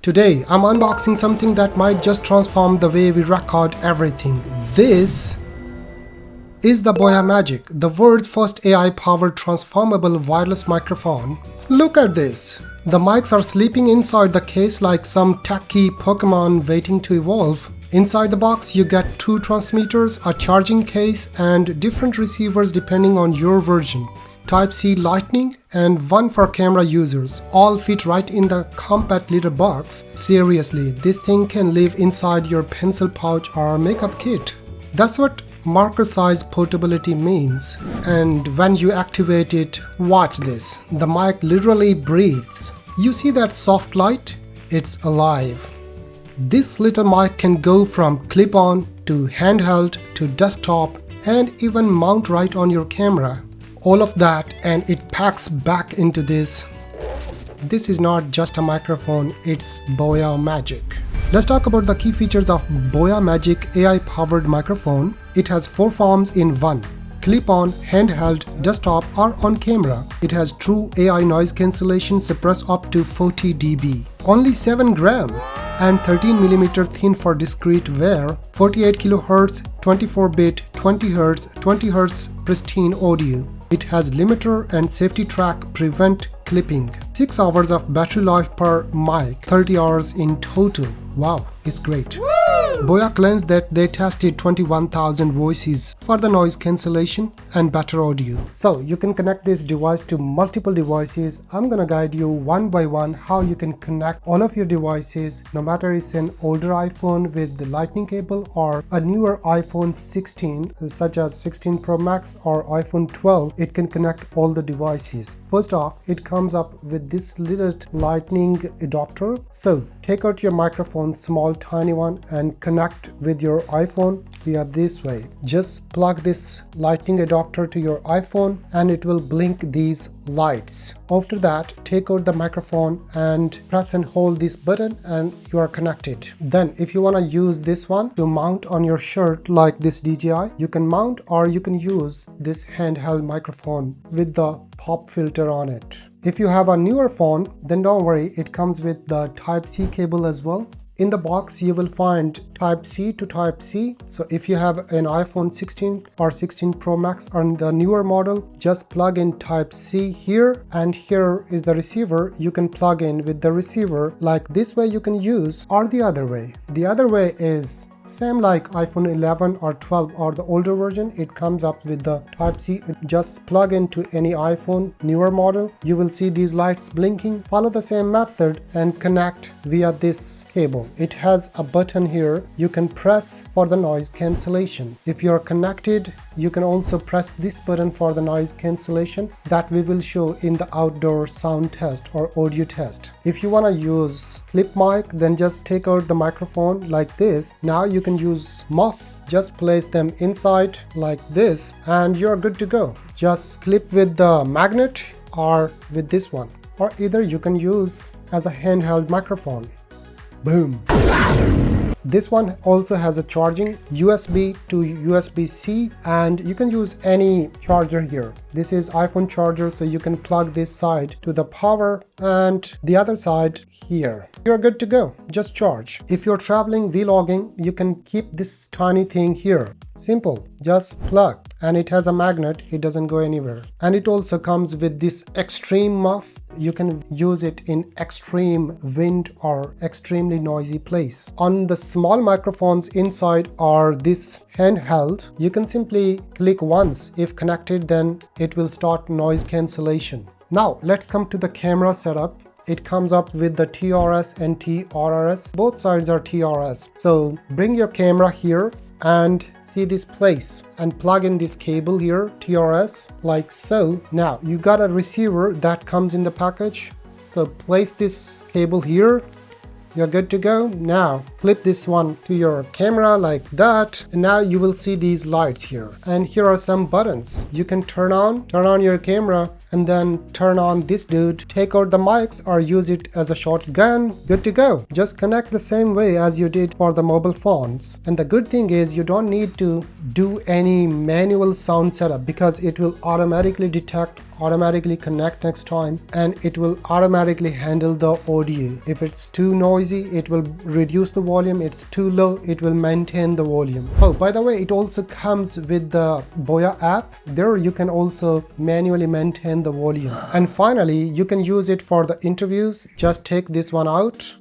Today, I'm unboxing something that might just transform the way we record everything. This is the Boya Magic, the world's first AI-powered transformable wireless microphone. Look at this! The mics are sleeping inside the case like some tacky Pokemon waiting to evolve. Inside the box, you get 2 transmitters, a charging case, and different receivers depending on your version. Type-C Lightning and one for camera users. All fit right in the compact little box. Seriously, this thing can live inside your pencil pouch or makeup kit. That's what marker size portability means. And when you activate it, watch this. The mic literally breathes. You see that soft light? It's alive. This little mic can go from clip-on to handheld to desktop and even mount right on your camera. All of that, and it packs back into this. This is not just a microphone, it's Boya Magic. Let's talk about the key features of Boya Magic AI powered microphone. It has 4 forms in one: clip-on, handheld, desktop, or on camera. It has true AI noise cancellation, suppress up to 40 dB. Only 7 gram and 13 mm thin for discreet wear. 48 kHz, 24-bit, 20 Hz, 20 Hz pristine audio. It has limiter and safety track prevent clipping. 6 hours of battery life per mic, 30 hours in total. Wow, it's great. Woo! Boya claims that they tested 21,000 voices for the noise cancellation and better audio. So you can connect this device to multiple devices. I'm gonna guide you one by one how you can connect all of your devices, no matter it's an older iPhone with the lightning cable or a newer iPhone 16 such as 16 Pro Max or iPhone 12. It can connect all the devices. First off, it comes up with this little lightning adapter. So take out your microphone, small tiny one, and connect with your iPhone via this way. Just plug this lightning adapter to your iPhone and it will blink these lights. After that, take out the microphone and press and hold this button and you are connected. Then if you want to use this one to mount on your shirt like this DJI, you can mount, or you can use this handheld microphone with the pop filter on it. If you have a newer phone, then don't worry, it comes with the Type-C cable as well. In the box, you will find Type-C to Type-C. So if you have an iPhone 16 or 16 Pro Max on the newer model, just plug in Type-C here, and here is the receiver. You can plug in with the receiver like this way you can use, or the other way. The other way is same like iPhone 11 or 12 or the older version. It comes up with the Type-C. Just plug into any iPhone newer model. You will see these lights blinking. Follow the same method and connect via this cable. It has a button here. You can press for the noise cancellation. If you are connected, you can also press this button for the noise cancellation that we will show in the outdoor sound test or audio test. If you want to use clip mic, then just take out the microphone like this. Now you can use muff. Just place them inside like this and you're good to go. Just clip with the magnet or with this one, or either you can use as a handheld microphone. Boom. This one also has a charging USB to USB-C, and you can use any charger here. This is iPhone charger, so you can plug this side to the power and the other side here. You're good to go. Just charge. If you're traveling, vlogging, you can keep this tiny thing here. Simple. Just plug, and it has a magnet. It doesn't go anywhere. And it also comes with this extreme muff. You can use it in extreme wind or extremely noisy place. On the small microphones inside are this handheld. You can simply click once. If connected, then it will start noise cancellation. Now let's come to the camera setup. It comes up with the TRS and TRRS. Both sides are TRS. So bring your camera here and see this place and plug in this cable here, TRS, like so. Now you got a receiver that comes in the package. So place this cable here. You're good to go. Now clip this one to your camera like that, and now you will see these lights here, and here are some buttons. You can turn on your camera and then turn on this dude. Take out the mics or use it as a shotgun. Good to go. Just connect the same way as you did for the mobile phones. And the good thing is you don't need to do any manual sound setup because it will automatically detect automatically connect next time, and it will automatically handle the audio. If it's too noisy, it will reduce the volume. It's too low, it will maintain the volume. Oh, by the way, it also comes with the Boya app. There you can also manually maintain the volume. And finally, you can use it for the interviews. Just take this one out.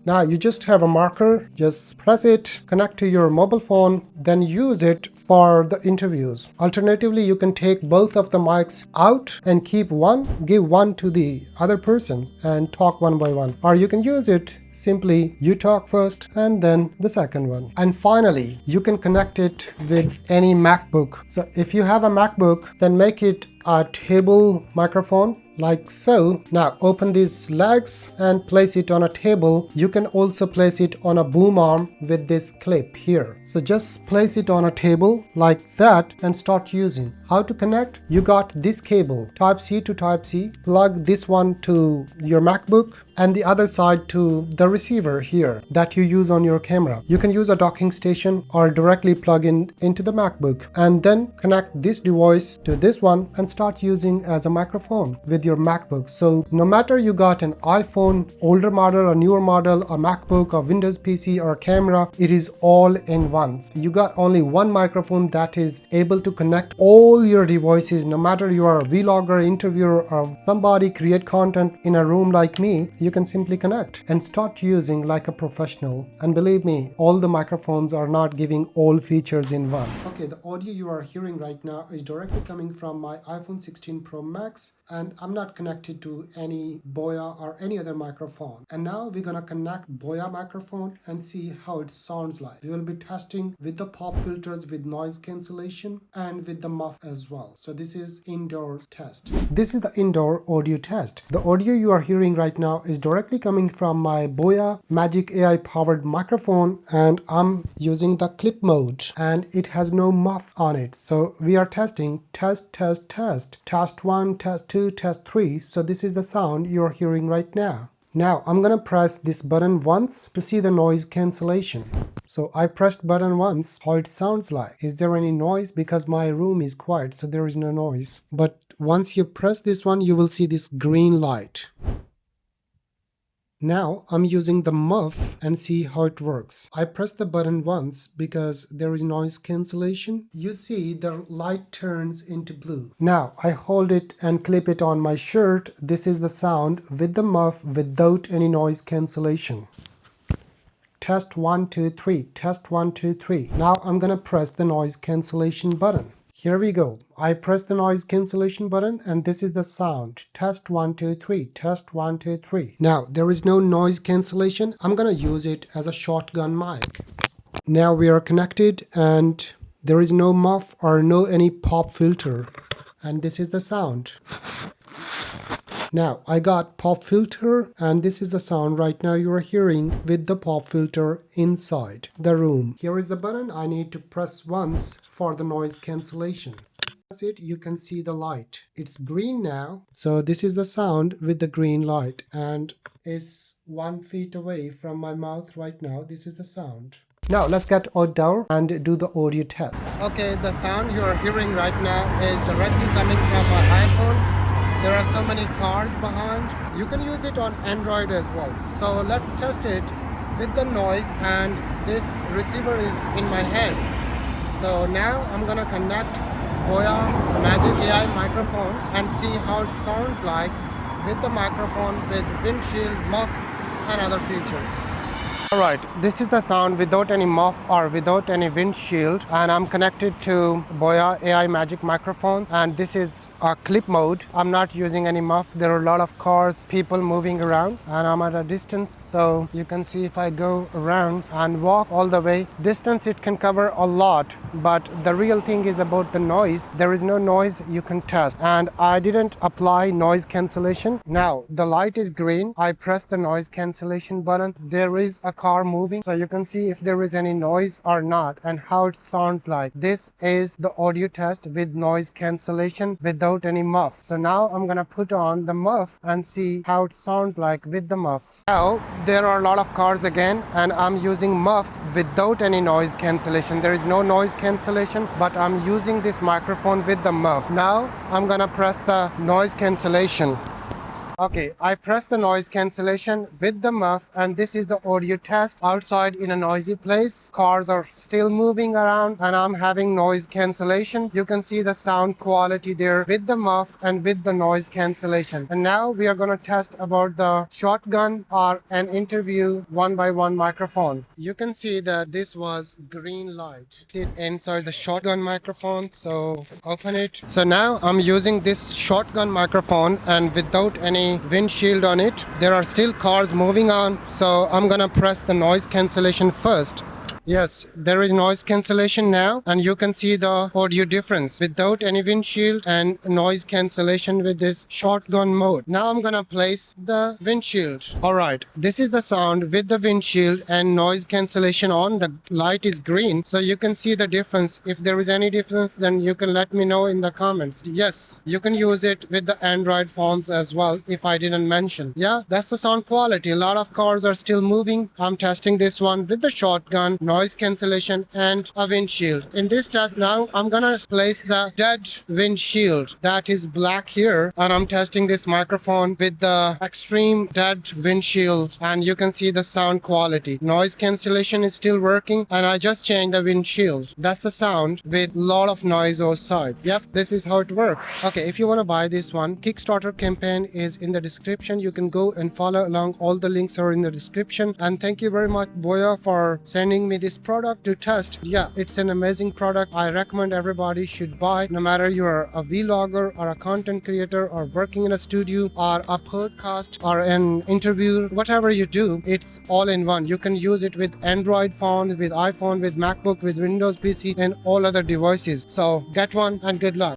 Now you just have a marker, just press it, connect to your mobile phone, then use it for the interviews. Alternatively, you can take both of the mics out and keep one, give one to the other person and talk one by one. Or you can use it simply, you talk first and then the second one. And finally, you can connect it with any MacBook. So if you have a MacBook, then make it a table microphone like so. Now open these legs and place it on a table. You can also place it on a boom arm with this clip here. So just place it on a table like that and start using. How to connect? You got this cable, type C to type C. Plug this one to your MacBook and the other side to the receiver here that you use on your camera. You can use a docking station or directly plug in into the MacBook and then connect this device to this one and start using as a microphone with your MacBook. So no matter you got an iPhone, older model or newer model, a MacBook, a Windows PC or a camera, it is all in one. You got only one microphone that is able to connect all your devices. No matter you are a vlogger, interviewer, or somebody create content in a room like me, you can simply connect and start using like a professional. And believe me, all the microphones are not giving all features in one. Okay, the audio you are hearing right now is directly coming from my iPhone 16 Pro Max, and I'm not connected to any Boya or any other microphone. And now we're gonna connect Boya microphone and see how it sounds like. We will be testing with the pop filters, with noise cancellation, and with the muff as well. So this is indoor test. This is the indoor audio test. The audio you are hearing right now is directly coming from my Boya Magic AI powered microphone, and I'm using the clip mode and it has no muff on it. So we are testing test 1, test 2, test 3. So this is the sound you're hearing right now. Now I'm gonna press this button once to see the noise cancellation. So I pressed button once, how it sounds like. Is there any noise? Because my room is quiet, so there is no noise. But once you press this one, you will see this green light. Now I'm using the muff and see how it works. I press the button once because there is noise cancellation. You see the light turns into blue. Now I hold it and clip it on my shirt. This is the sound with the muff without any noise cancellation. Test 1, 2, 3. Test 1, 2, 3. Now I'm gonna press the noise cancellation button. Here we go. I press the noise cancellation button and this is the sound. Test 1, 2, 3. Test 1, 2, 3. Now there is no noise cancellation. I'm gonna use it as a shotgun mic. Now we are connected and there is no muff or no any pop filter. And this is the sound. Now I got pop filter and this is the sound right now you are hearing with the pop filter inside the room. Here is the button. I need to press once for the noise cancellation. Press it, you can see the light. It's green now. So this is the sound with the green light and it's 1 feet away from my mouth right now. This is the sound. Now let's get outdoor and do the audio test. Okay, the sound you are hearing right now is directly coming from my iPhone. There are so many cars behind. You can use it on Android as well. So let's test it with the noise, and this receiver is in my hands. So now I'm gonna connect Boya Magic AI microphone and see how it sounds like with the microphone, with windshield, muff and other features. Alright, this is the sound without any muff or without any windshield, and I'm connected to Boya AI Magic microphone, and this is a clip mode. I'm not using any muff. There are a lot of cars, people moving around, and I'm at a distance, so you can see if I go around and walk all the way distance, it can cover a lot, but the real thing is about the noise. There is no noise you can test, and I didn't apply noise cancellation. Now the light is green. I press the noise cancellation button. There is a car moving, so you can see if there is any noise or not and how it sounds like. This is the audio test with noise cancellation without any muff. So now I'm gonna put on the muff and see how it sounds like with the muff. Now there are a lot of cars again, and I'm using muff without any noise cancellation. There is no noise cancellation, but I'm using this microphone with the muff. Now I'm gonna press the noise cancellation. Okay, I pressed the noise cancellation with the muff, and this is the audio test outside in a noisy place. Cars are still moving around and I'm having noise cancellation. You can see the sound quality there with the muff and with the noise cancellation. And now we are going to test about the shotgun or an interview 1x1 microphone. You can see that this was green light inside the shotgun microphone. So open it. So now I'm using this shotgun microphone, and without any windshield on it, there are still cars moving on, so I'm gonna press the noise cancellation first. Yes, there is noise cancellation now, and you can see the audio difference without any windshield and noise cancellation with this shotgun mode. Now I'm gonna place the windshield. Alright, this is the sound with the windshield and noise cancellation on. The light is green, so you can see the difference. If there is any difference, then you can let me know in the comments. Yes, you can use it with the Android phones as well, if I didn't mention. Yeah, that's the sound quality. A lot of cars are still moving. I'm testing this one with the shotgun, noise cancellation and a windshield. In this test now, I'm gonna place the dead windshield that is black here, and I'm testing this microphone with the extreme dead windshield, and you can see the sound quality. Noise cancellation is still working, and I just changed the windshield. That's the sound with lot of noise outside. Yep, this is how it works. Okay, if you want to buy this one, Kickstarter campaign is in the description. You can go and follow along. All the links are in the description. And thank you very much, Boya, for sending me this product to test. Yeah, it's an amazing product. I recommend everybody should buy, no matter you're a vlogger or a content creator or working in a studio or a podcast or an interview, whatever you do, it's all in one. You can use it with Android phone, with iPhone, with MacBook, with Windows PC and all other devices. So get one and good luck.